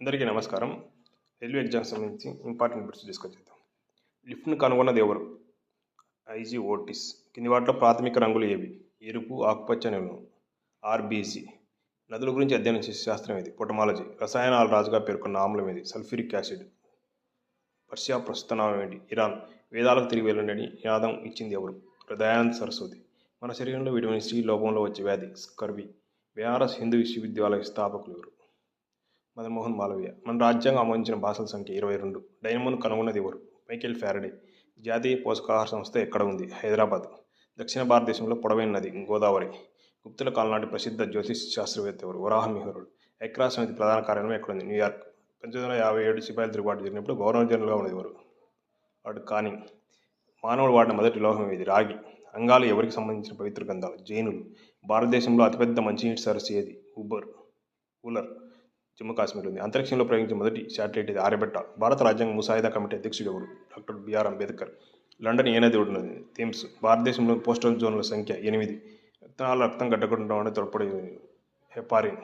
అందరికీ నమస్కారం. Railway exams సంబంధించి ఇంపార్టెంట్ బిట్స్ డిస్కస్ చేద్దాం. లిఫ్ట్ను కనుగొన్నది ఎవరు? IG Otis. కింది వాటిలో ప్రాథమిక రంగులు ఏవి? ఎరుపు, ఆకుపచ్చ, నీలం. ఆర్బీసీ. నదుల గురించి అధ్యయనం చేసే శాస్త్రం ఇది. పొటమాలజీ. రసాయనాల రాజుగా పేర్కొన్న ఆమ్లం ఇది. Sulphuric acid. పర్షియా ప్రస్తుత నామం ఏంటి? ఇరాన్. వేదాలకు తిరిగి వెళ్ళండి నినాదం ఇచ్చింది ఎవరు? దయానంద సరస్వతి. మన శరీరంలో విటమిన్ సి లోపంలో వచ్చే వ్యాధి స్కర్వీ. బెనారస్ హిందూ విశ్వవిద్యాలయ స్థాపకులు ఎవరు? మదన్ మోహన్ మాలవీయ. మన రాజ్యాంగం ఆమోదించిన భాషల సంఖ్య 22. డైనమోను కనుగొన్నది ఎవరు? Michael Faraday. జాతీయ పోషకాహార సంస్థ ఎక్కడ ఉంది? హైదరాబాద్. దక్షిణ భారతదేశంలో పొడవైన నది గోదావరి. గుప్తుల కాలం ప్రసిద్ధ జ్యోతిష్ శాస్త్రవేత్త ఎవరు? వరాహమిహిరుడు. ఐక్యరాజ్య సమితి ప్రధాన కార్యాలయం ఎక్కడుంది? న్యూయార్క్. 1957 సిపాయిల తిరుగుబాటు జరిగినప్పుడు గవర్నర్ జనరల్గా ఉన్నది ఎవరు? వాడు కానింగ్. మానవుడు వాడిన మొదటి లోహం ఏది? రాగి. అంగాలు ఎవరికి సంబంధించిన పవిత్ర గ్రంథాలు? జైనులు. భారతదేశంలో అతిపెద్ద మంచినీటి సరస్సు ఏది? ఊలర్. జమ్మూ కాశ్మీర్ ఉంది. అంతరిక్షంలో ప్రయోగించిన మొదటి శాటిలైట్ ఇది ఆర్యభట్ట. భారత రాజ్యాంగ ముసాయిదా కమిటీ అధ్యక్షుడు ఎవరు? Doctor B R Ambedkar. లండన్ ఏ నది ఉన్నది? థేమ్స్. భారతదేశంలో పోస్టల్ జోన్ల సంఖ్య 8. రక్తం గడ్డకుండా తోడ్పడే హెపారిన్.